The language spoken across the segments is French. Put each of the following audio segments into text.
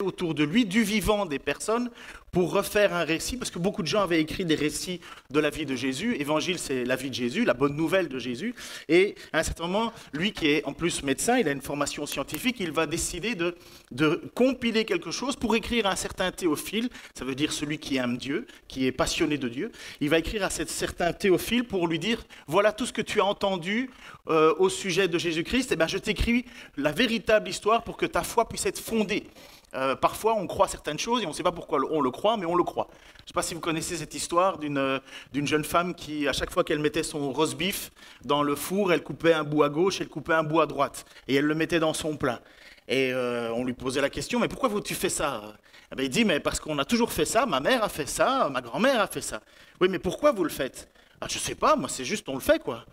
autour de lui du vivant des personnes pour refaire un récit, parce que beaucoup de gens avaient écrit des récits de la vie de Jésus. Évangile, c'est la vie de Jésus, la bonne nouvelle de Jésus. Et à un certain moment, lui qui est en plus médecin, il a une formation scientifique, il va décider de compiler quelque chose pour écrire à un certain Théophile, ça veut dire celui qui aime Dieu, qui est passionné de Dieu. Il va écrire à ce certain Théophile pour lui dire, voilà tout ce que tu as entendu au sujet de Jésus-Christ, et bien je t'écris la véritable histoire pour que ta foi puisse être fondée. Parfois, on croit certaines choses et on ne sait pas pourquoi on le croit, mais on le croit. Je ne sais pas si vous connaissez cette histoire d'une jeune femme qui, à chaque fois qu'elle mettait son roast beef dans le four, elle coupait un bout à gauche, elle coupait un bout à droite, et elle le mettait dans son plat. Et on lui posait la question, mais pourquoi tu fais ça? Eh bien, il dit, mais parce qu'on a toujours fait ça, ma mère a fait ça, ma grand-mère a fait ça. Oui, mais pourquoi vous le faites? Ah, je ne sais pas, moi c'est juste on le fait quoi.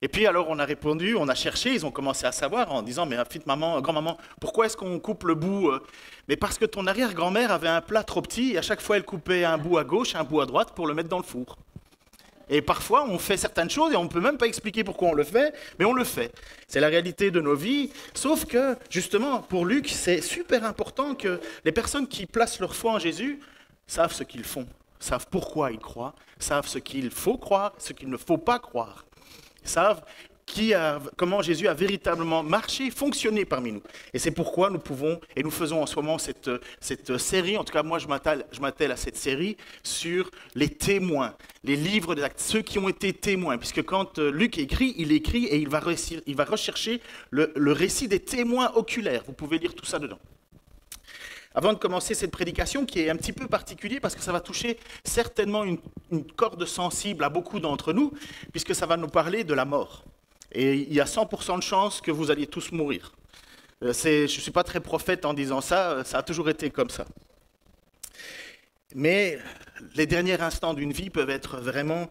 Et puis alors on a répondu, on a cherché, ils ont commencé à savoir en disant, mais petite maman, grand-maman, pourquoi est-ce qu'on coupe le bout? Mais parce que ton arrière-grand-mère avait un plat trop petit et à chaque fois elle coupait un bout à gauche, un bout à droite pour le mettre dans le four. Et parfois on fait certaines choses et on ne peut même pas expliquer pourquoi on le fait, mais on le fait. C'est la réalité de nos vies, sauf que justement pour Luc c'est super important que les personnes qui placent leur foi en Jésus savent ce qu'ils font, savent pourquoi ils croient, savent ce qu'il faut croire, ce qu'il ne faut pas croire. Savent comment Jésus a véritablement marché, fonctionné parmi nous. Et c'est pourquoi nous pouvons, et nous faisons en ce moment cette série, en tout cas moi je m'attelle à cette série, sur les témoins, les livres des actes, ceux qui ont été témoins. Puisque quand Luc écrit, il écrit et il va rechercher le récit des témoins oculaires. Vous pouvez lire tout ça dedans. Avant de commencer cette prédication, qui est un petit peu particulière parce que ça va toucher certainement une corde sensible à beaucoup d'entre nous, puisque ça va nous parler de la mort. Et il y a 100% de chances que vous alliez tous mourir. Je ne suis pas très prophète en disant ça, ça a toujours été comme ça. Mais les derniers instants d'une vie peuvent être vraiment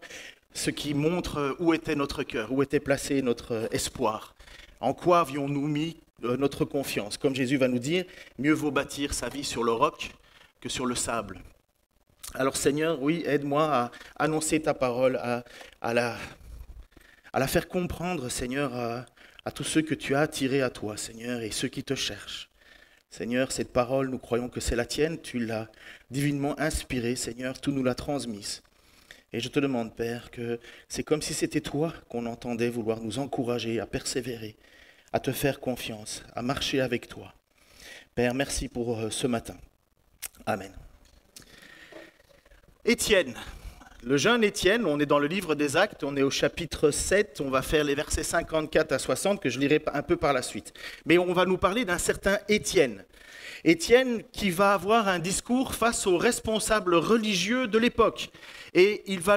ce qui montre où était notre cœur, où était placé notre espoir. En quoi avions-nous mis notre confiance? Comme Jésus va nous dire, mieux vaut bâtir sa vie sur le roc que sur le sable. Alors Seigneur, oui, aide-moi à annoncer ta parole, à la faire comprendre, Seigneur, à tous ceux que tu as attirés à toi, Seigneur, et ceux qui te cherchent. Seigneur, cette parole, nous croyons que c'est la tienne, tu l'as divinement inspirée, Seigneur, tu nous l'as transmise. Et je te demande, Père, que c'est comme si c'était toi qu'on entendait vouloir nous encourager à persévérer, à te faire confiance, à marcher avec toi. Père, merci pour ce matin. Amen. Étienne, le jeune Étienne, on est dans le livre des Actes, on est au chapitre 7, on va faire les versets 54 à 60 que je lirai un peu par la suite. Mais on va nous parler d'un certain Étienne. Étienne qui va avoir un discours face aux responsables religieux de l'époque. Et il va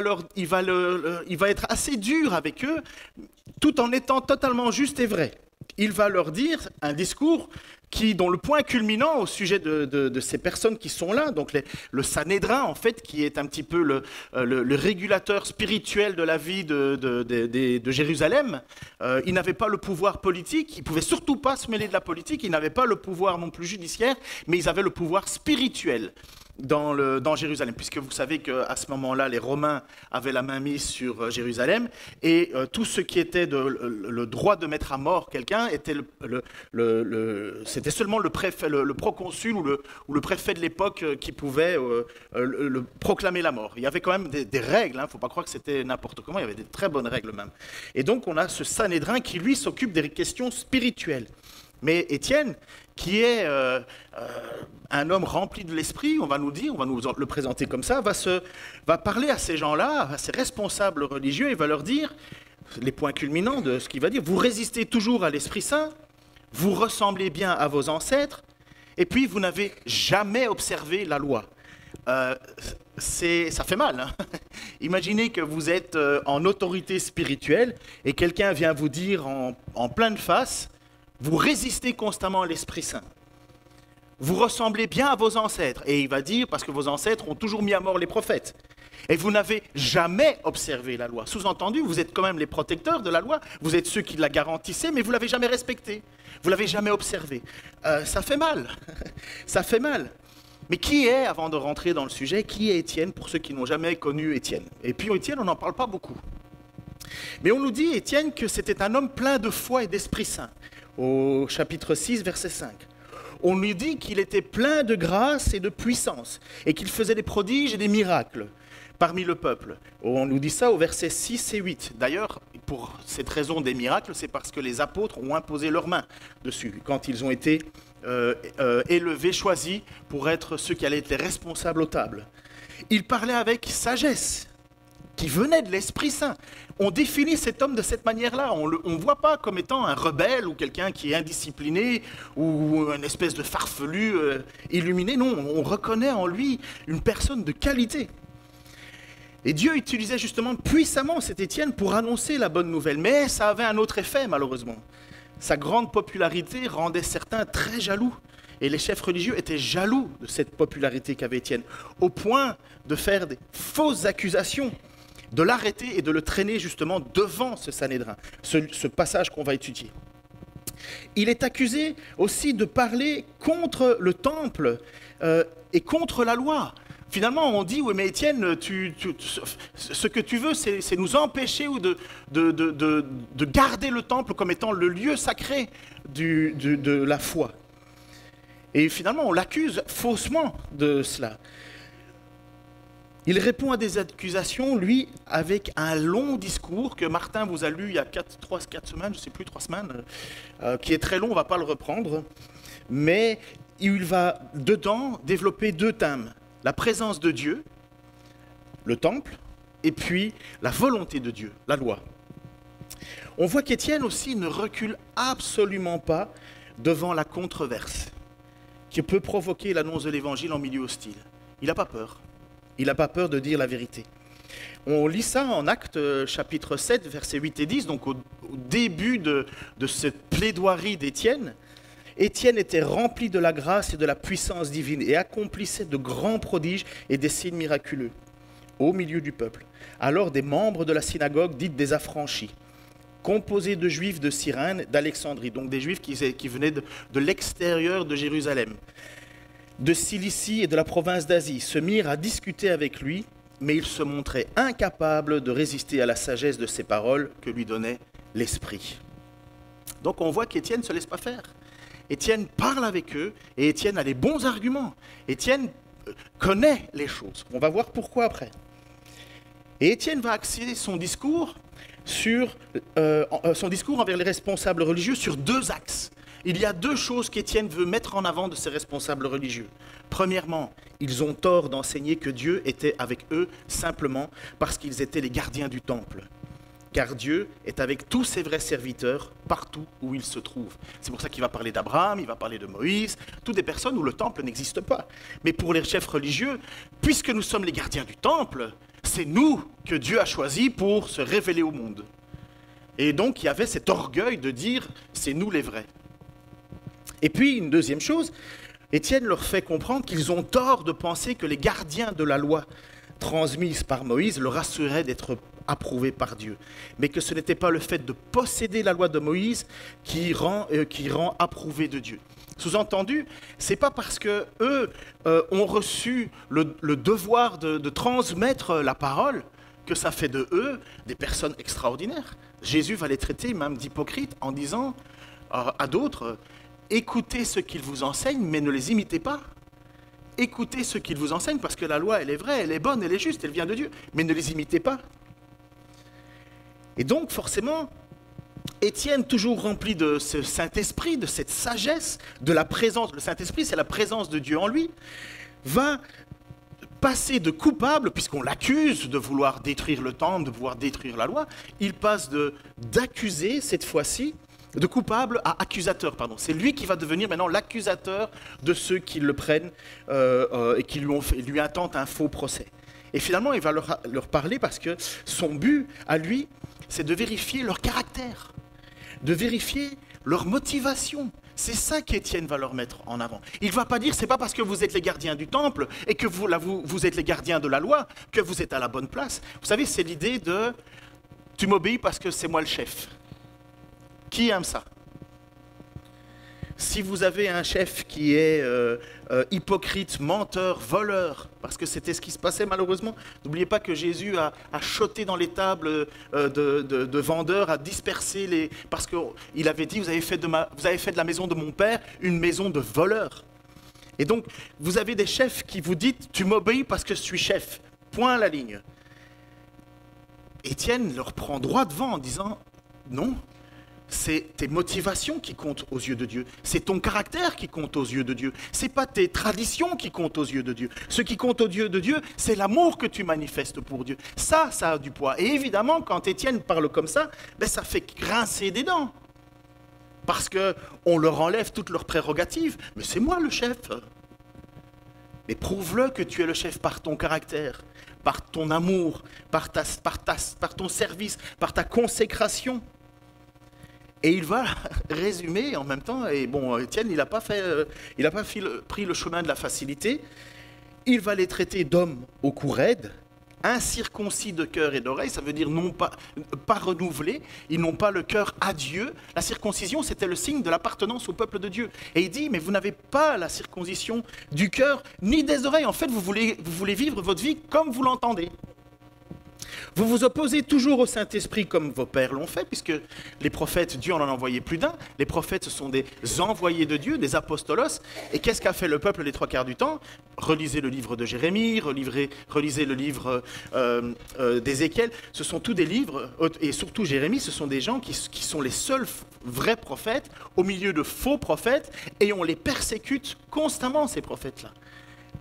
être assez dur avec eux, tout en étant totalement juste et vrai. Il va leur dire un discours dont le point culminant au sujet de ces personnes qui sont là, donc le Sanhédrin en fait, qui est un petit peu le régulateur spirituel de la vie de Jérusalem, il n'avait pas le pouvoir politique, il ne pouvait surtout pas se mêler de la politique, il n'avait pas le pouvoir non plus judiciaire, mais ils avaient le pouvoir spirituel dans Jérusalem, puisque vous savez qu'à ce moment-là, les Romains avaient la main mise sur Jérusalem, et tout ce qui était le droit de mettre à mort quelqu'un était c'était seulement le préfet, le proconsul ou le préfet de l'époque qui pouvait proclamer la mort. Il y avait quand même des règles, il ne faut pas croire que c'était n'importe comment, il y avait des très bonnes règles même. Et donc on a ce Sanhédrin qui lui s'occupe des questions spirituelles. Mais Étienne, qui est un homme rempli de l'esprit, on va nous le présenter comme ça, va parler à ces gens-là, à ces responsables religieux, et va leur dire, les points culminants de ce qu'il va dire, vous résistez toujours à l'Esprit Saint, vous ressemblez bien à vos ancêtres, et puis vous n'avez jamais observé la loi. Ça fait mal. Hein. Imaginez que vous êtes en autorité spirituelle, et quelqu'un vient vous dire en pleine face, vous résistez constamment à l'Esprit Saint. Vous ressemblez bien à vos ancêtres. Et il va dire, parce que vos ancêtres ont toujours mis à mort les prophètes. Et vous n'avez jamais observé la loi. Sous-entendu, vous êtes quand même les protecteurs de la loi. Vous êtes ceux qui la garantissaient, mais vous ne l'avez jamais respectée. Vous ne l'avez jamais observée. Ça fait mal. Ça fait mal. Mais qui est, avant de rentrer dans le sujet, qui est Étienne pour ceux qui n'ont jamais connu Étienne? Et puis Étienne, on n'en parle pas beaucoup. Mais on nous dit, Étienne, que c'était un homme plein de foi et d'Esprit Saint. Au chapitre 6, verset 5. on lui dit qu'il était plein de grâce et de puissance, et qu'il faisait des prodiges et des miracles parmi le peuple. On nous dit ça au verset 6 et 8. D'ailleurs, pour cette raison des miracles, c'est parce que les apôtres ont imposé leurs mains dessus, quand ils ont été élevés, choisis pour être ceux qui allaient être les responsables aux tables. Il parlait avec sagesse, qui venait de l'Esprit Saint. On définit cet homme de cette manière-là. On ne voit pas comme étant un rebelle ou quelqu'un qui est indiscipliné ou une espèce de farfelu illuminé. Non, on reconnaît en lui une personne de qualité. Et Dieu utilisait justement puissamment cet Étienne pour annoncer la bonne nouvelle. Mais ça avait un autre effet, malheureusement. Sa grande popularité rendait certains très jaloux. Et les chefs religieux étaient jaloux de cette popularité qu'avait Étienne, au point de faire des fausses accusations, de l'arrêter et de le traîner justement devant ce Sanhédrin, ce passage qu'on va étudier. Il est accusé aussi de parler contre le temple et contre la loi. Finalement, on dit, oui, mais Étienne, ce que tu veux, c'est nous empêcher de garder le temple comme étant le lieu sacré de la foi. Et finalement, on l'accuse faussement de cela. Il répond à des accusations, lui, avec un long discours que Martin vous a lu il y a 4 semaines, je ne sais plus, 3 semaines, qui est très long, on ne va pas le reprendre, mais il va dedans développer 2 thèmes. La présence de Dieu, le temple, et puis la volonté de Dieu, la loi. On voit qu'Étienne aussi ne recule absolument pas devant la controverse qui peut provoquer l'annonce de l'Évangile en milieu hostile. Il n'a pas peur. Il n'a pas peur de dire la vérité. On lit ça en Actes chapitre 7, versets 8 et 10, donc au début de cette plaidoirie d'Étienne. Étienne était rempli de la grâce et de la puissance divine et accomplissait de grands prodiges et des signes miraculeux au milieu du peuple. Alors des membres de la synagogue dite des affranchis, composés de juifs de Cyrène, d'Alexandrie, donc des juifs qui venaient de l'extérieur de Jérusalem, de Cilicie et de la province d'Asie, se mirent à discuter avec lui, mais il se montrait incapable de résister à la sagesse de ses paroles que lui donnait l'Esprit. Donc on voit qu'Étienne ne se laisse pas faire. Étienne parle avec eux et Étienne a les bons arguments. Étienne connaît les choses. On va voir pourquoi après. Et Étienne va axer son discours envers les responsables religieux sur 2 axes. Il y a 2 choses qu'Étienne veut mettre en avant de ces responsables religieux. Premièrement, ils ont tort d'enseigner que Dieu était avec eux simplement parce qu'ils étaient les gardiens du temple. Car Dieu est avec tous ses vrais serviteurs partout où ils se trouvent. C'est pour ça qu'il va parler d'Abraham, il va parler de Moïse, toutes des personnes où le temple n'existe pas. Mais pour les chefs religieux, puisque nous sommes les gardiens du temple, c'est nous que Dieu a choisis pour se révéler au monde. Et donc il y avait cet orgueil de dire, c'est nous les vrais. Et puis une deuxième chose, Étienne leur fait comprendre qu'ils ont tort de penser que les gardiens de la loi transmise par Moïse leur assuraient d'être approuvé par Dieu, mais que ce n'était pas le fait de posséder la loi de Moïse qui rend approuvé de Dieu. Sous-entendu, c'est pas parce que eux ont reçu le devoir de transmettre la parole que ça fait de eux des personnes extraordinaires. Jésus va les traiter même d'hypocrites en disant à d'autres, écoutez ce qu'ils vous enseignent, mais ne les imitez pas. Écoutez ce qu'ils vous enseignent parce que la loi, elle est vraie, elle est bonne, elle est juste, elle vient de Dieu, mais ne les imitez pas. Et donc, forcément, Étienne, toujours rempli de ce Saint-Esprit, de cette sagesse, de la présence, le Saint-Esprit, c'est la présence de Dieu en lui, va passer de coupable, puisqu'on l'accuse de vouloir détruire le temple, de vouloir détruire la loi, il passe d'accuser, cette fois-ci, de coupable à accusateur. Pardon. C'est lui qui va devenir maintenant l'accusateur de ceux qui le prennent et qui lui intentent un faux procès. Et finalement, il va leur parler parce que son but, à lui, c'est de vérifier leur caractère, de vérifier leur motivation. C'est ça qu'Étienne va leur mettre en avant. Il ne va pas dire, c'est pas parce que vous êtes les gardiens du temple et que vous êtes les gardiens de la loi que vous êtes à la bonne place. Vous savez, c'est l'idée de, tu m'obéis parce que c'est moi le chef. Qui aime ça? Si vous avez un chef qui est hypocrite, menteur, voleur, parce que c'était ce qui se passait malheureusement, n'oubliez pas que Jésus a choté dans les tables de vendeurs, a dispersé les... Parce qu'il avait dit, vous avez fait de la maison de mon père une maison de voleurs. Et donc, vous avez des chefs qui vous disent, tu m'obéis parce que je suis chef. Point à la ligne. Étienne leur prend droit devant en disant, non. C'est tes motivations qui comptent aux yeux de Dieu. C'est ton caractère qui compte aux yeux de Dieu. Ce n'est pas tes traditions qui comptent aux yeux de Dieu. Ce qui compte aux yeux de Dieu, c'est l'amour que tu manifestes pour Dieu. Ça a du poids. Et évidemment, quand Étienne parle comme ça, ben ça fait grincer des dents. Parce qu'on leur enlève toutes leurs prérogatives. Mais c'est moi le chef. Mais prouve-le que tu es le chef par ton caractère, par ton amour, par ton service, par ta consécration. Et il va résumer en même temps, et bon, Étienne, il n'a pas pris le chemin de la facilité, il va les traiter d'hommes au cou raide, incirconcis de cœur et d'oreille, ça veut dire non pas renouvelés, ils n'ont pas le cœur à Dieu. La circoncision, c'était le signe de l'appartenance au peuple de Dieu. Et il dit, mais vous n'avez pas la circoncision du cœur ni des oreilles. En fait, vous voulez vivre votre vie comme vous l'entendez. Vous vous opposez toujours au Saint-Esprit comme vos pères l'ont fait, puisque les prophètes, Dieu en a envoyé plus d'un. Les prophètes, ce sont des envoyés de Dieu, des apostolos. Et qu'est-ce qu'a fait le peuple les 3 quarts du temps? Relisez le livre de Jérémie, relisez le livre d'Ézéchiel. Ce sont tous des livres, et surtout Jérémie, ce sont des gens qui sont les seuls vrais prophètes au milieu de faux prophètes, et on les persécute constamment, ces prophètes-là.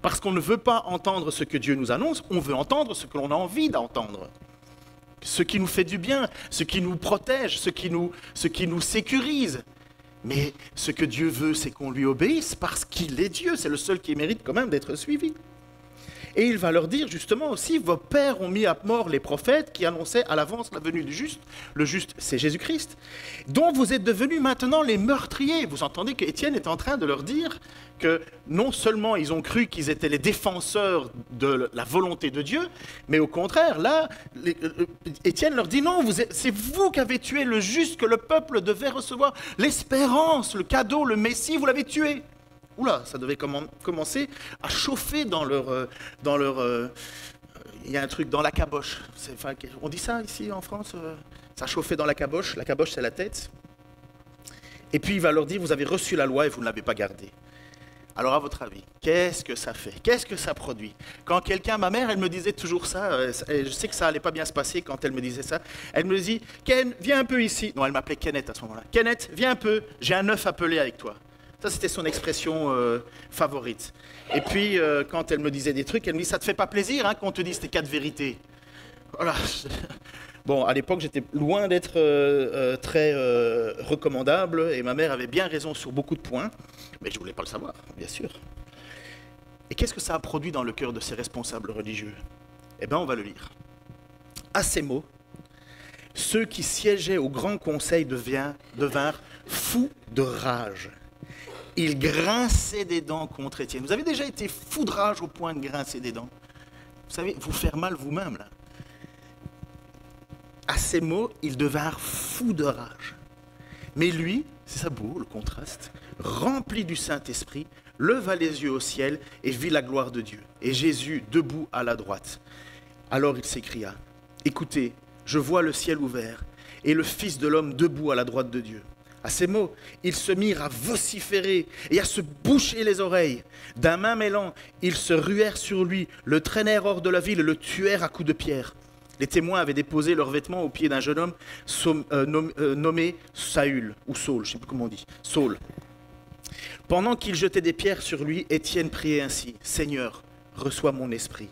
Parce qu'on ne veut pas entendre ce que Dieu nous annonce, on veut entendre ce que l'on a envie d'entendre. Ce qui nous fait du bien, ce qui nous protège, ce qui nous sécurise. Mais ce que Dieu veut, c'est qu'on lui obéisse parce qu'il est Dieu. C'est le seul qui mérite quand même d'être suivi. Et il va leur dire justement aussi, vos pères ont mis à mort les prophètes qui annonçaient à l'avance la venue du juste. Le juste, c'est Jésus-Christ, dont vous êtes devenus maintenant les meurtriers. Vous entendez qu'Étienne est en train de leur dire que non seulement ils ont cru qu'ils étaient les défenseurs de la volonté de Dieu, mais au contraire, là, Étienne leur dit non, c'est vous qui avez tué le juste que le peuple devait recevoir. L'espérance, le cadeau, le Messie, vous l'avez tué. Oula, ça devait commencer à chauffer dans leur il y a un truc dans la caboche. On dit ça ici en France, ça chauffait dans la caboche. La caboche, c'est la tête. Et puis il va leur dire, vous avez reçu la loi et vous ne l'avez pas gardée. Alors à votre avis, qu'est-ce que ça fait? Qu'est-ce que ça produit? Quand ma mère, elle me disait toujours ça, je sais que ça allait pas bien se passer quand elle me disait ça, elle me dit, Ken, viens un peu ici. Non, elle m'appelait Kenneth à ce moment-là. Kenneth, viens un peu, j'ai un œuf à peler avec toi. Ça, c'était son expression favorite. Et puis, quand elle me disait des trucs, elle me dit, ça te fait pas plaisir hein, qu'on te dise tes 4 vérités. Voilà. Bon, à l'époque, j'étais loin d'être très recommandable, et ma mère avait bien raison sur beaucoup de points, mais je ne voulais pas le savoir, bien sûr. Et qu'est-ce que ça a produit dans le cœur de ces responsables religieux? Eh bien, on va le lire. À ces mots, ceux qui siégeaient au grand conseil devinrent fous de rage. Ils grinçaient des dents contre Étienne. Vous avez déjà été fou de rage au point de grincer des dents? Vous savez, vous faire mal vous-même, là. À ces mots, ils devinrent fous de rage. Mais lui, c'est ça beau, le contraste, rempli du Saint-Esprit, leva les yeux au ciel et vit la gloire de Dieu. Et Jésus, debout à la droite. Alors il s'écria, « Écoutez, je vois le ciel ouvert et le Fils de l'homme debout à la droite de Dieu. » À ces mots, ils se mirent à vociférer et à se boucher les oreilles. D'un même élan, ils se ruèrent sur lui, le traînèrent hors de la ville et le tuèrent à coups de pierre. Les témoins avaient déposé leurs vêtements aux pieds d'un jeune homme nommé Saül, ou Saul, je ne sais plus comment on dit, Saul. Pendant qu'ils jetaient des pierres sur lui, Étienne priait ainsi, « Seigneur, reçois mon esprit. »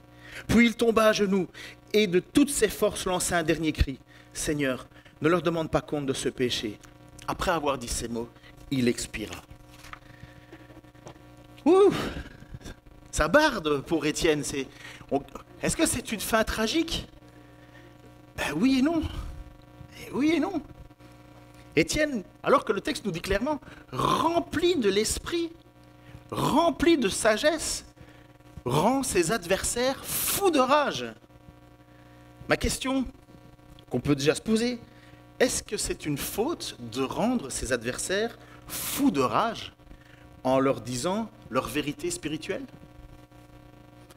Puis il tomba à genoux et de toutes ses forces lança un dernier cri, « Seigneur, ne leur demande pas compte de ce péché. » Après avoir dit ces mots, il expira. Ouh, ça barde pour Étienne. Est-ce que c'est une fin tragique? Ben oui et non. Oui et non. Étienne, alors que le texte nous dit clairement, rempli de l'esprit, rempli de sagesse, rend ses adversaires fous de rage. Ma question qu'on peut déjà se poser, est-ce que c'est une faute de rendre ses adversaires fous de rage en leur disant leur vérité spirituelle?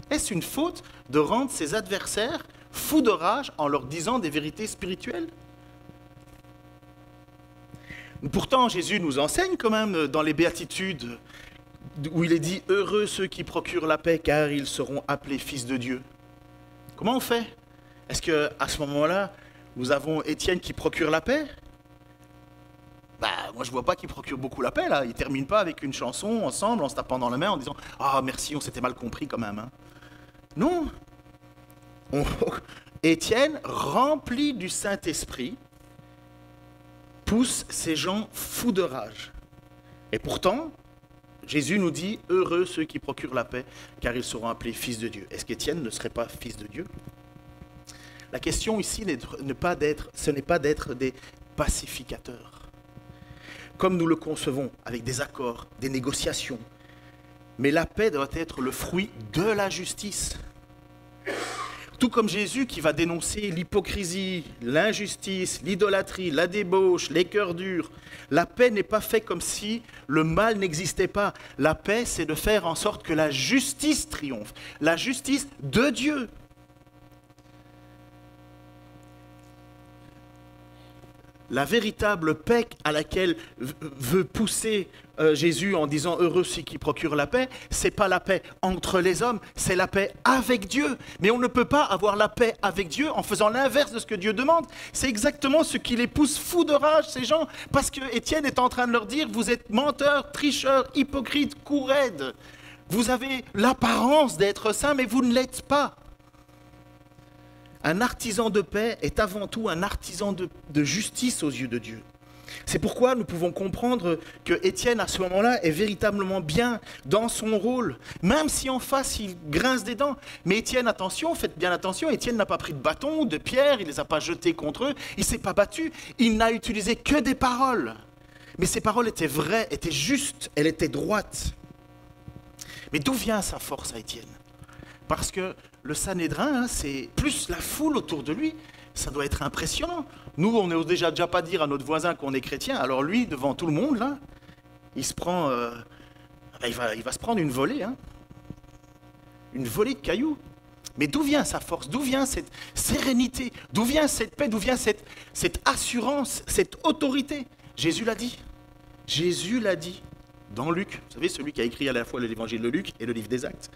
Est-ce une faute de rendre ses adversaires fous de rage en leur disant des vérités spirituelles? Pourtant, Jésus nous enseigne quand même dans les béatitudes où il est dit « Heureux ceux qui procurent la paix, car ils seront appelés fils de Dieu ». Comment on fait? Est-ce qu'à ce moment-là, nous avons Étienne qui procure la paix? Moi je ne vois pas qu'il procure beaucoup la paix là. Il ne termine pas avec une chanson ensemble en se tapant dans la main en disant « Ah merci, on s'était mal compris quand même. Hein. » Non. Étienne, rempli du Saint-Esprit, pousse ces gens fous de rage. Et pourtant, Jésus nous dit « Heureux ceux qui procurent la paix, car ils seront appelés fils de Dieu. » Est-ce qu'Étienne ne serait pas fils de Dieu? La question ici, ce n'est pas d'être des pacificateurs, comme nous le concevons, avec des accords, des négociations. Mais la paix doit être le fruit de la justice. Tout comme Jésus qui va dénoncer l'hypocrisie, l'injustice, l'idolâtrie, la débauche, les cœurs durs. La paix n'est pas faite comme si le mal n'existait pas. La paix, c'est de faire en sorte que la justice triomphe. La justice de Dieu. La véritable paix à laquelle veut pousser Jésus en disant « Heureux ceux qui procurent la paix », ce n'est pas la paix entre les hommes, c'est la paix avec Dieu. Mais on ne peut pas avoir la paix avec Dieu en faisant l'inverse de ce que Dieu demande. C'est exactement ce qui les pousse fous de rage, ces gens, parce que Étienne est en train de leur dire « Vous êtes menteurs, tricheurs, hypocrites, couraides. Vous avez l'apparence d'être saints, mais vous ne l'êtes pas. » Un artisan de paix est avant tout un artisan de justice aux yeux de Dieu. C'est pourquoi nous pouvons comprendre que Étienne, à ce moment-là, est véritablement bien dans son rôle, même si en face, il grince des dents. Mais Étienne, attention, faites bien attention, Étienne n'a pas pris de bâton, de pierre, il ne les a pas jetés contre eux, il ne s'est pas battu, il n'a utilisé que des paroles. Mais ces paroles étaient vraies, étaient justes, elles étaient droites. Mais d'où vient sa force à Étienne? Parce que le Sanhédrin, c'est plus la foule autour de lui, ça doit être impressionnant. Nous, on n'ose déjà pas dire à notre voisin qu'on est chrétien, alors lui, devant tout le monde, là, il se prend, il va se prendre une volée, hein, une volée de cailloux. Mais d'où vient sa force? D'où vient cette sérénité? D'où vient cette paix? D'où vient cette assurance, cette autorité? Jésus l'a dit. Jésus l'a dit. Dans Luc, vous savez, celui qui a écrit à la fois l'évangile de Luc et le livre des Actes.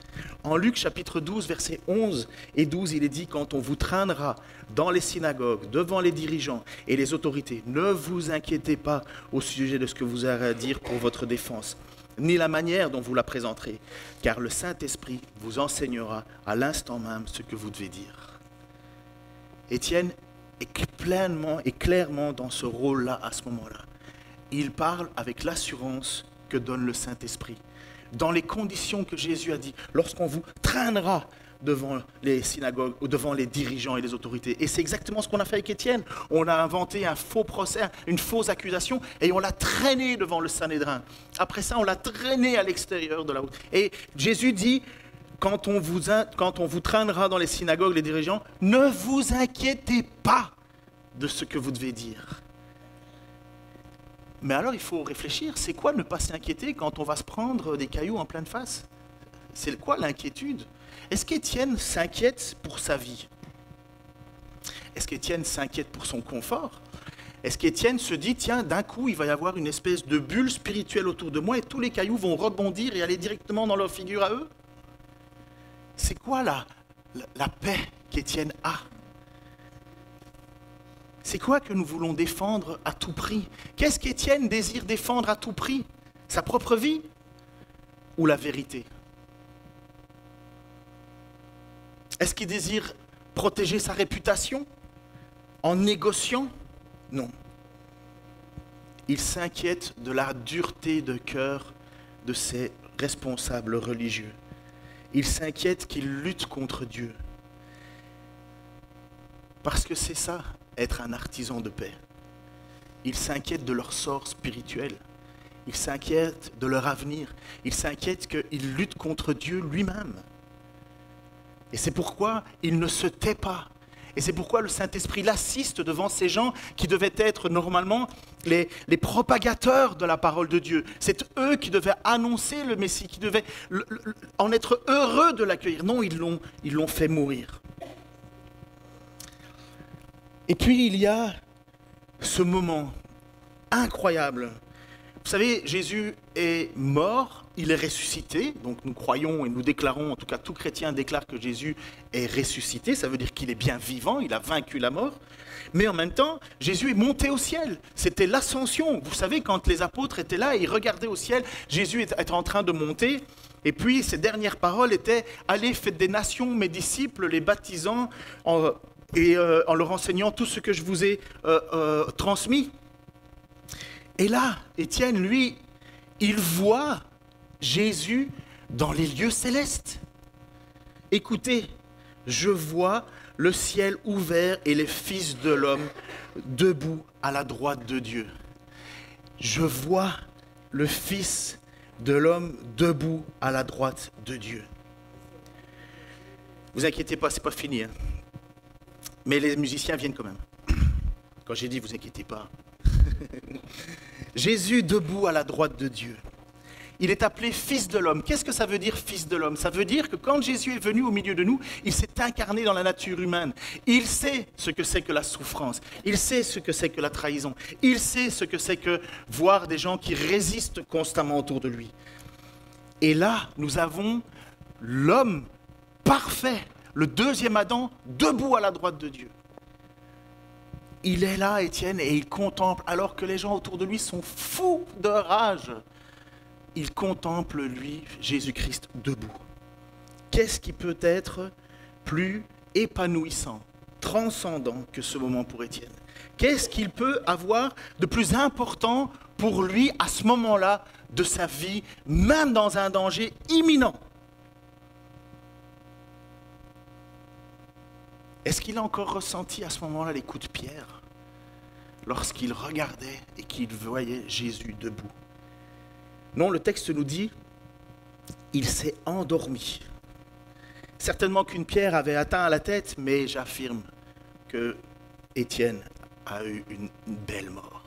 En Luc chapitre 12, versets 11 et 12, il est dit « Quand on vous traînera dans les synagogues, devant les dirigeants et les autorités, ne vous inquiétez pas au sujet de ce que vous aurez à dire pour votre défense, ni la manière dont vous la présenterez, car le Saint-Esprit vous enseignera à l'instant même ce que vous devez dire. » Étienne est pleinement et clairement dans ce rôle-là à ce moment-là. Il parle avec l'assurance que donne le Saint-Esprit. Dans les conditions que Jésus a dit, lorsqu'on vous traînera devant les synagogues ou devant les dirigeants et les autorités. Et c'est exactement ce qu'on a fait avec Étienne. On a inventé un faux procès, une fausse accusation, et on l'a traîné devant le Sanhédrin. Après ça, on l'a traîné à l'extérieur de la route. Et Jésus dit, quand on vous traînera dans les synagogues, les dirigeants, ne vous inquiétez pas de ce que vous devez dire. Mais alors il faut réfléchir, c'est quoi ne pas s'inquiéter quand on va se prendre des cailloux en pleine face? C'est quoi l'inquiétude? Est-ce qu'Étienne s'inquiète pour sa vie? Est-ce qu'Étienne s'inquiète pour son confort? Est-ce qu'Étienne se dit, tiens, d'un coup, il va y avoir une espèce de bulle spirituelle autour de moi et tous les cailloux vont rebondir et aller directement dans leur figure à eux? C'est quoi la paix qu'Étienne a? C'est quoi que nous voulons défendre à tout prix? Qu'est-ce qu'Étienne désire défendre à tout prix? Sa propre vie ou la vérité? Est-ce qu'il désire protéger sa réputation en négociant? Non. Il s'inquiète de la dureté de cœur de ses responsables religieux. Il s'inquiète qu'ils luttent contre Dieu. Parce que c'est ça, être un artisan de paix. Il s'inquiète de leur sort spirituel. Il s'inquiète de leur avenir. Il s'inquiète qu'ils luttent contre Dieu lui-même. Et c'est pourquoi il ne se tait pas. Et c'est pourquoi le Saint-Esprit l'assiste devant ces gens qui devaient être normalement les propagateurs de la parole de Dieu. C'est eux qui devaient annoncer le Messie, qui devaient en être heureux de l'accueillir. Non, ils l'ont fait mourir. Et puis il y a ce moment incroyable. Vous savez, Jésus est mort, il est ressuscité, donc nous croyons et nous déclarons, en tout cas tout chrétien déclare que Jésus est ressuscité, ça veut dire qu'il est bien vivant, il a vaincu la mort, mais en même temps, Jésus est monté au ciel, c'était l'ascension. Vous savez, quand les apôtres étaient là et ils regardaient au ciel, Jésus était en train de monter, et puis ses dernières paroles étaient « Allez, faites des nations mes disciples, les baptisant en leur enseignant tout ce que je vous ai transmis ». Et là, Étienne, lui, il voit Jésus dans les lieux célestes. Écoutez, je vois le ciel ouvert et les fils de l'homme debout à la droite de Dieu. Je vois le Fils de l'homme debout à la droite de Dieu. Vous inquiétez pas, c'est pas fini. Hein. Mais les musiciens viennent quand même. Quand j'ai dit vous inquiétez pas. Jésus debout à la droite de Dieu. Il est appelé Fils de l'homme. Qu'est-ce que ça veut dire Fils de l'homme? Ça veut dire que quand Jésus est venu au milieu de nous, il s'est incarné dans la nature humaine. Il sait ce que c'est que la souffrance. Il sait ce que c'est que la trahison. Il sait ce que c'est que voir des gens qui résistent constamment autour de lui. Et là, nous avons l'homme parfait, le deuxième Adam, debout à la droite de Dieu. Il est là, Étienne, et il contemple, alors que les gens autour de lui sont fous de rage. Il contemple, lui, Jésus-Christ, debout. Qu'est-ce qui peut être plus épanouissant, transcendant que ce moment pour Étienne? Qu'est-ce qu'il peut avoir de plus important pour lui à ce moment-là de sa vie, même dans un danger imminent? Est-ce qu'il a encore ressenti à ce moment-là les coups de pierre lorsqu'il regardait et qu'il voyait Jésus debout? Non, le texte nous dit, il s'est endormi. Certainement qu'une pierre avait atteint à la tête, mais j'affirme que Étienne a eu une belle mort.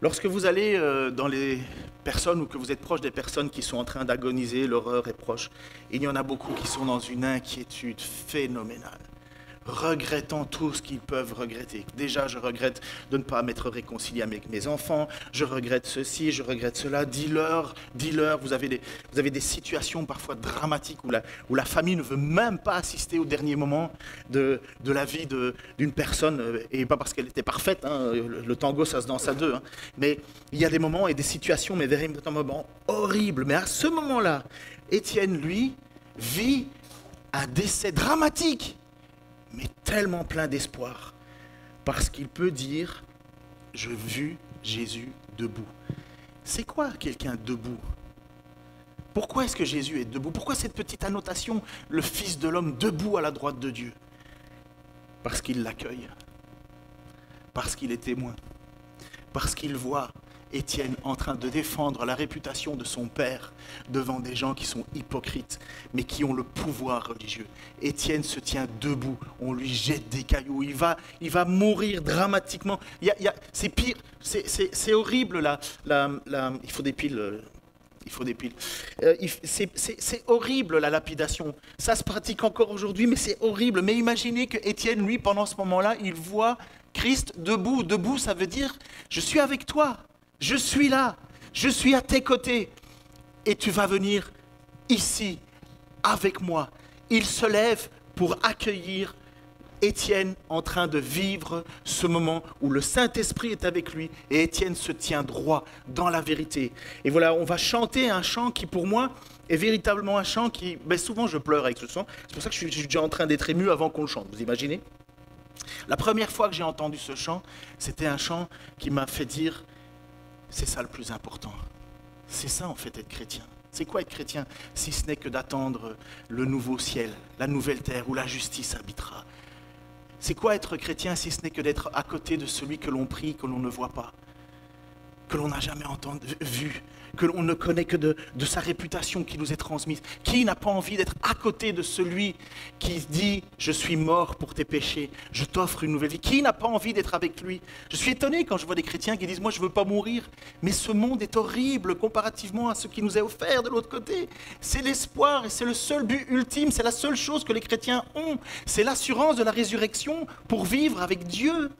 Lorsque vous allez dans les personnes ou que vous êtes proche des personnes qui sont en train d'agoniser, l'horreur est proche, il y en a beaucoup qui sont dans une inquiétude phénoménale, regrettant tout ce qu'ils peuvent regretter. Déjà, je regrette de ne pas m'être réconcilié avec mes enfants, je regrette ceci, je regrette cela. Dis-leur, vous avez des situations parfois dramatiques où la famille ne veut même pas assister au dernier moment de la vie d'une personne, et pas parce qu'elle était parfaite, hein, le tango ça se danse à deux, hein, mais il y a des moments et des situations, mais véritablement horribles. Mais à ce moment-là, Étienne, lui, vit un décès dramatique, mais tellement plein d'espoir, parce qu'il peut dire « Je vis Jésus debout ». C'est quoi quelqu'un debout? Pourquoi est-ce que Jésus est debout? Pourquoi cette petite annotation « Le Fils de l'homme debout à la droite de Dieu » Parce qu'il l'accueille, parce qu'il est témoin, parce qu'il voit Étienne en train de défendre la réputation de son père devant des gens qui sont hypocrites, mais qui ont le pouvoir religieux. Étienne se tient debout, on lui jette des cailloux, il va mourir dramatiquement. C'est pire, c'est horrible, il faut des piles. C'est horrible la lapidation. Ça se pratique encore aujourd'hui, mais c'est horrible. Mais imaginez que Étienne, lui, pendant ce moment-là, il voit Christ debout. Debout, ça veut dire « Je suis avec toi. Je suis là, je suis à tes côtés et tu vas venir ici avec moi. » Il se lève pour accueillir Étienne en train de vivre ce moment où le Saint-Esprit est avec lui et Étienne se tient droit dans la vérité. Et voilà, on va chanter un chant qui pour moi est véritablement un chant qui... Ben souvent je pleure avec ce chant, c'est pour ça que je suis déjà en train d'être ému avant qu'on le chante, vous imaginez? La première fois que j'ai entendu ce chant, c'était un chant qui m'a fait dire... C'est ça le plus important. C'est ça en fait être chrétien. C'est quoi être chrétien si ce n'est que d'attendre le nouveau ciel, la nouvelle terre où la justice habitera? C'est quoi être chrétien si ce n'est que d'être à côté de celui que l'on prie, que l'on ne voit pas, que l'on n'a jamais entendu, vu, que l'on ne connaît que de sa réputation qui nous est transmise? Qui n'a pas envie d'être à côté de celui qui dit « Je suis mort pour tes péchés, je t'offre une nouvelle vie ». Qui n'a pas envie d'être avec lui? Je suis étonné quand je vois des chrétiens qui disent « Moi, je ne veux pas mourir ». Mais ce monde est horrible comparativement à ce qui nous est offert de l'autre côté. C'est l'espoir et c'est le seul but ultime, c'est la seule chose que les chrétiens ont. C'est l'assurance de la résurrection pour vivre avec Dieu.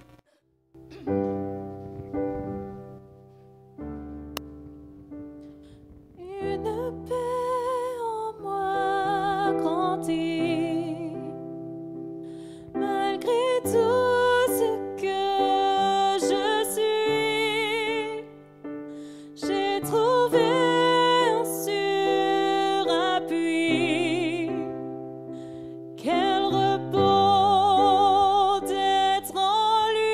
Une paix en moi grandit, malgré tout ce que je suis. J'ai trouvé un sûr appui. Quel repos d'être en lui.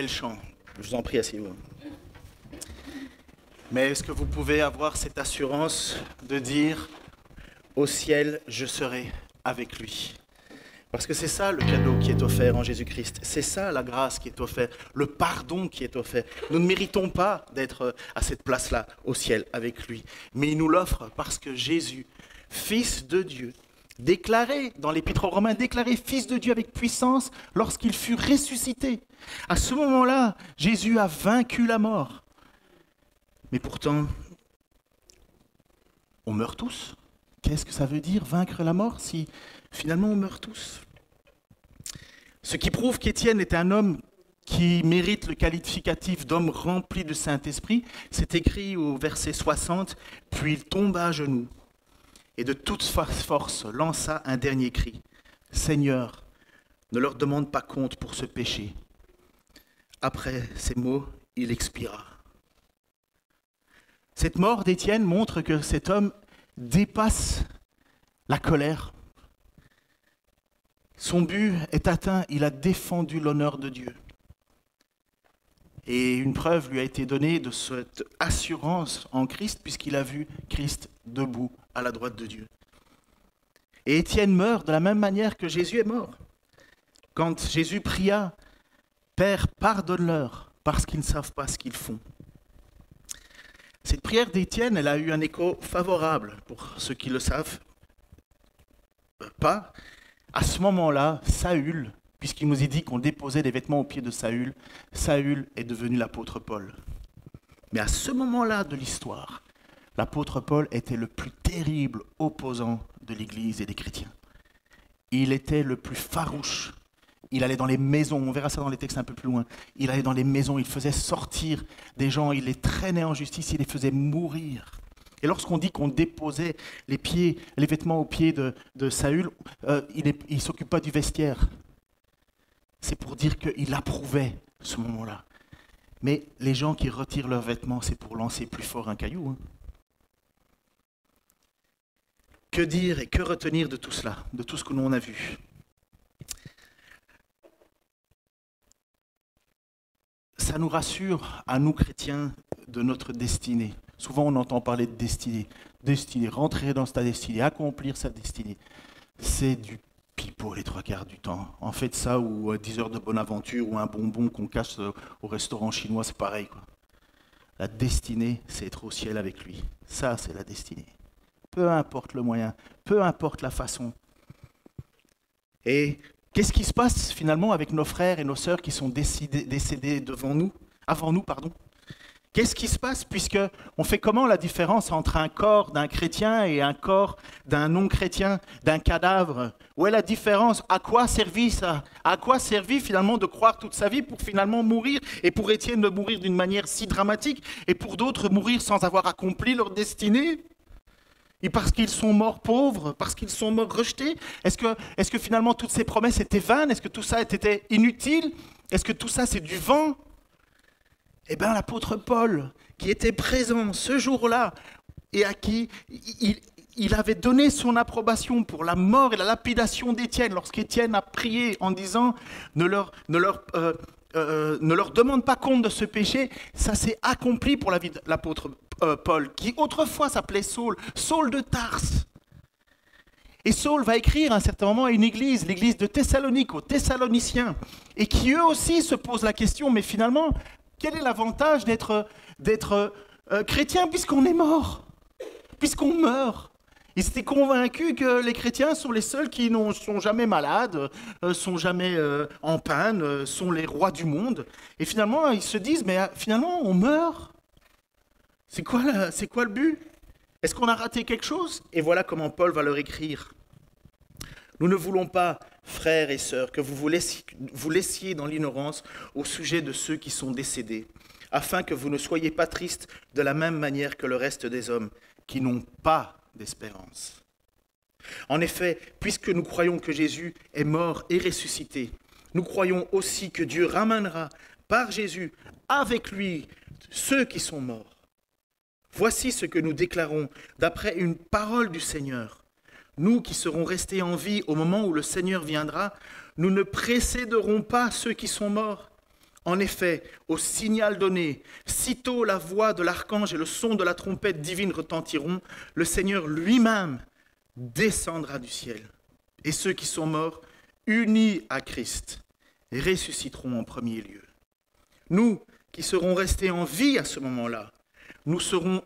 le chant. Je vous en prie, asseyez-vous. Mais est-ce que vous pouvez avoir cette assurance de dire « Au ciel, je serai avec lui ». Parce que c'est ça le cadeau qui est offert en Jésus-Christ. C'est ça la grâce qui est offerte, le pardon qui est offert. Nous ne méritons pas d'être à cette place-là, au ciel, avec lui. Mais il nous l'offre parce que Jésus, Fils de Dieu, déclaré dans l'Épître aux Romains, déclaré Fils de Dieu avec puissance lorsqu'il fut ressuscité. À ce moment-là, Jésus a vaincu la mort. Mais pourtant, on meurt tous. Qu'est-ce que ça veut dire, vaincre la mort, si finalement on meurt tous? Ce qui prouve qu'Étienne est un homme qui mérite le qualificatif d'homme rempli de Saint-Esprit, c'est écrit au verset 60, « Puis il tomba à genoux et de toute force lança un dernier cri. « Seigneur, ne leur demande pas compte pour ce péché. » Après ces mots, il expira. Cette mort d'Étienne montre que cet homme dépasse la colère. Son but est atteint, il a défendu l'honneur de Dieu. Et une preuve lui a été donnée de cette assurance en Christ, puisqu'il a vu Christ debout à la droite de Dieu. Et Étienne meurt de la même manière que Jésus est mort. Quand Jésus pria, « Père, pardonne-leur, parce qu'ils ne savent pas ce qu'ils font. » Cette prière d'Étienne, elle a eu un écho favorable pour ceux qui le savent pas. À ce moment-là, Saül, puisqu'il nous est dit qu'on déposait les vêtements aux pieds de Saül, Saül est devenu l'apôtre Paul. Mais à ce moment-là de l'histoire, l'apôtre Paul était le plus terrible opposant de l'Église et des chrétiens. Il était le plus farouche. Il allait dans les maisons, on verra ça dans les textes un peu plus loin. Il allait dans les maisons, il faisait sortir des gens, il les traînait en justice, il les faisait mourir. Et lorsqu'on dit qu'on déposait les vêtements aux pieds de Saül, il ne s'occupe pas du vestiaire. C'est pour dire qu'il approuvait ce moment-là. Mais les gens qui retirent leurs vêtements, c'est pour lancer plus fort un caillou. Hein. Que dire et que retenir de tout cela, de tout ce que l'on a vu ? Ça nous rassure, à nous chrétiens, de notre destinée. Souvent, on entend parler de destinée. Destinée, rentrer dans sa destinée, accomplir sa destinée. C'est du pipeau les 3/4 du temps. En fait, ça, ou 10 heures de bonne aventure, ou un bonbon qu'on cache au restaurant chinois, c'est pareil, quoi. La destinée, c'est être au ciel avec lui. Ça, c'est la destinée. Peu importe le moyen, peu importe la façon. Et qu'est-ce qui se passe finalement avec nos frères et nos sœurs qui sont décédés avant nous, Qu'est-ce qui se passe puisqu'on fait comment la différence entre un corps d'un chrétien et un corps d'un non-chrétien, d'un cadavre? Où est la différence? À quoi servit ça? À quoi servit finalement de croire toute sa vie pour finalement mourir? Et pour Étienne de mourir d'une manière si dramatique et pour d'autres mourir sans avoir accompli leur destinée? Et parce qu'ils sont morts pauvres, parce qu'ils sont morts rejetés? Est-ce que finalement toutes ces promesses étaient vaines? Est-ce que tout ça était inutile? Est-ce que tout ça c'est du vent? Eh bien l'apôtre Paul, qui était présent ce jour-là et à qui il avait donné son approbation pour la mort et la lapidation d'Étienne, lorsqu'Étienne a prié en disant « ne leur demande pas compte de ce péché », ça s'est accompli pour la vie de l'apôtre Paul, qui autrefois s'appelait Saul, Saul de Tarse. Et Saul va écrire à un certain moment à une église, l'église de Thessalonique, aux Thessaloniciens, et qui eux aussi se posent la question, mais finalement, quel est l'avantage d'être chrétien puisqu'on est mort, puisqu'on meurt? Ils étaient convaincus que les chrétiens sont les seuls qui ne sont jamais malades, sont jamais en panne, sont les rois du monde. Et finalement, ils se disent, mais finalement, on meurt. C'est quoi le but? Est-ce qu'on a raté quelque chose? Et voilà comment Paul va leur écrire. Nous ne voulons pas, frères et sœurs, que vous laissiez dans l'ignorance au sujet de ceux qui sont décédés, afin que vous ne soyez pas tristes de la même manière que le reste des hommes qui n'ont pas d'espérance. En effet, puisque nous croyons que Jésus est mort et ressuscité, nous croyons aussi que Dieu ramènera par Jésus avec lui ceux qui sont morts. Voici ce que nous déclarons d'après une parole du Seigneur. Nous qui serons restés en vie au moment où le Seigneur viendra, nous ne précéderons pas ceux qui sont morts. En effet, au signal donné, sitôt la voix de l'archange et le son de la trompette divine retentiront, le Seigneur lui-même descendra du ciel. Et ceux qui sont morts, unis à Christ, ressusciteront en premier lieu. Nous, qui serons restés en vie à ce moment-là, nous serons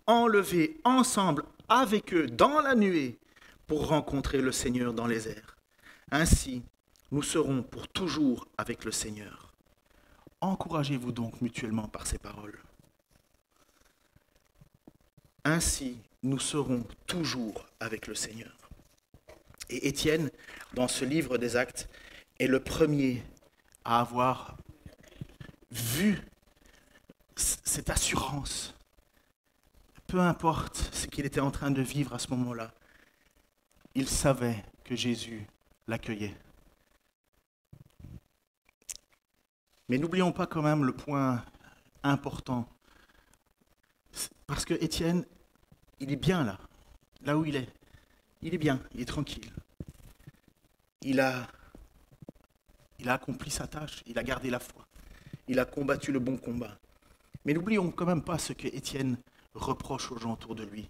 enlevés ensemble avec eux dans la nuée pour rencontrer le Seigneur dans les airs. Ainsi, nous serons pour toujours avec le Seigneur. Encouragez-vous donc mutuellement par ces paroles. Ainsi, nous serons toujours avec le Seigneur. Et Étienne, dans ce livre des Actes, est le premier à avoir vu cette assurance. Peu importe ce qu'il était en train de vivre à ce moment-là, il savait que Jésus l'accueillait. Mais n'oublions pas quand même le point important. Parce que Étienne, il est bien là où il est. Il est bien, il est tranquille. Il a accompli sa tâche, il a gardé la foi. Il a combattu le bon combat. Mais n'oublions quand même pas ce que Étienne reproche aux gens autour de lui.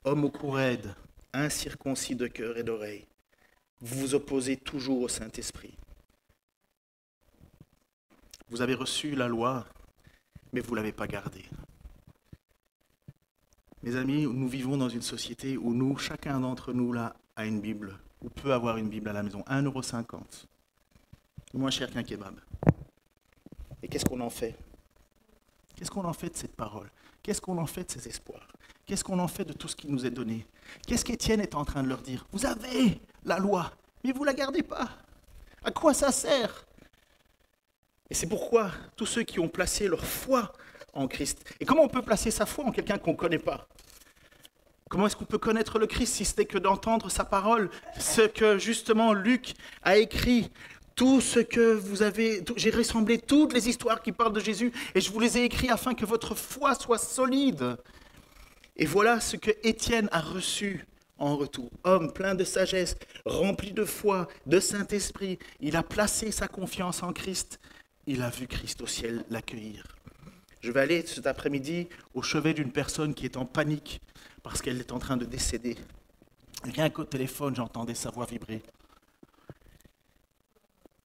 Homme au cou raide, incirconcis de cœur et d'oreille, vous vous opposez toujours au Saint-Esprit. Vous avez reçu la loi, mais vous ne l'avez pas gardée. Mes amis, nous vivons dans une société où chacun d'entre nous là, a une Bible, ou peut avoir une Bible à la maison, 1,50 €. Moins cher qu'un kebab. Et qu'est-ce qu'on en fait? Qu'est-ce qu'on en fait de cette parole? Qu'est-ce qu'on en fait de ces espoirs? Qu'est-ce qu'on en fait de tout ce qui nous est donné? Qu'est-ce qu'Étienne est en train de leur dire? Vous avez la loi, mais vous ne la gardez pas. À quoi ça sert? Et c'est pourquoi tous ceux qui ont placé leur foi en Christ. Et comment on peut placer sa foi en quelqu'un qu'on ne connaît pas? Comment est-ce qu'on peut connaître le Christ si ce n'est que d'entendre sa parole? Ce que justement Luc a écrit, tout ce que vous avez, j'ai rassemblé toutes les histoires qui parlent de Jésus et je vous les ai écrits afin que votre foi soit solide. Et voilà ce que Étienne a reçu en retour. Homme plein de sagesse, rempli de foi, de Saint-Esprit, il a placé sa confiance en Christ. Il a vu Christ au ciel l'accueillir. Je vais aller cet après-midi au chevet d'une personne qui est en panique parce qu'elle est en train de décéder. Rien qu'au téléphone, j'entendais sa voix vibrer.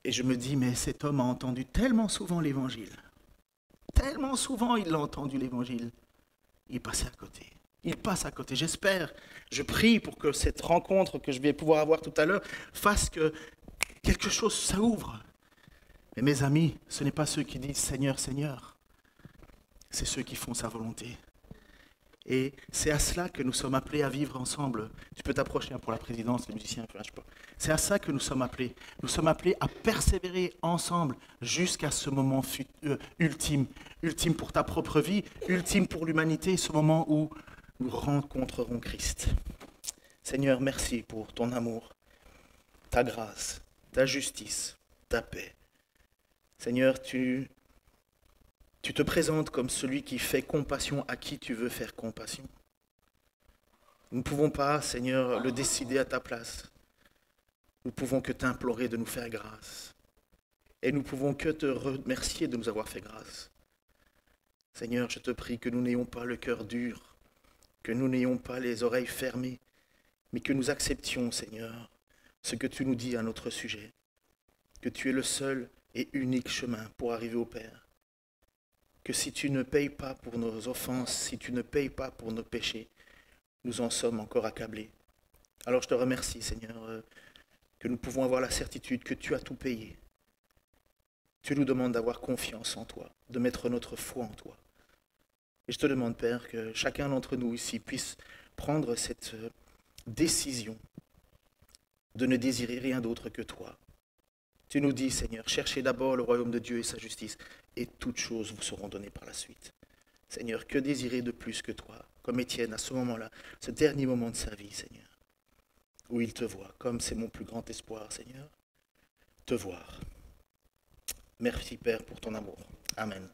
Et je me dis, mais cet homme a entendu tellement souvent l'Évangile. Tellement souvent il a entendu l'Évangile. Il est passé à côté. Il passe à côté. J'espère, je prie pour que cette rencontre que je vais pouvoir avoir tout à l'heure fasse que quelque chose s'ouvre. Mais mes amis, ce n'est pas ceux qui disent « Seigneur, Seigneur ». C'est ceux qui font sa volonté. Et c'est à cela que nous sommes appelés à vivre ensemble. Tu peux t'approcher pour la présidence, les musiciens, je sais pas. C'est à ça que nous sommes appelés. Nous sommes appelés à persévérer ensemble jusqu'à ce moment ultime. Ultime pour ta propre vie, ultime pour l'humanité, ce moment où nous rencontrerons Christ. Seigneur, merci pour ton amour, ta grâce, ta justice, ta paix. Seigneur, tu te présentes comme celui qui fait compassion à qui tu veux faire compassion. Nous ne pouvons pas, Seigneur, le décider à ta place. Nous pouvons que t'implorer de nous faire grâce. Et nous pouvons que te remercier de nous avoir fait grâce. Seigneur, je te prie que nous n'ayons pas le cœur dur, que nous n'ayons pas les oreilles fermées, mais que nous acceptions, Seigneur, ce que tu nous dis à notre sujet, que tu es le seul et unique chemin pour arriver au Père. Que si tu ne payes pas pour nos offenses, si tu ne payes pas pour nos péchés, nous en sommes encore accablés. Alors je te remercie, Seigneur, que nous pouvons avoir la certitude que tu as tout payé. Tu nous demandes d'avoir confiance en toi, de mettre notre foi en toi. Et je te demande, Père, que chacun d'entre nous ici puisse prendre cette décision de ne désirer rien d'autre que toi. Tu nous dis, Seigneur, cherchez d'abord le royaume de Dieu et sa justice, et toutes choses vous seront données par la suite. Seigneur, que désirer de plus que toi, comme Étienne à ce moment-là, ce dernier moment de sa vie, Seigneur, où il te voit, comme c'est mon plus grand espoir, Seigneur, te voir. Merci, Père, pour ton amour. Amen.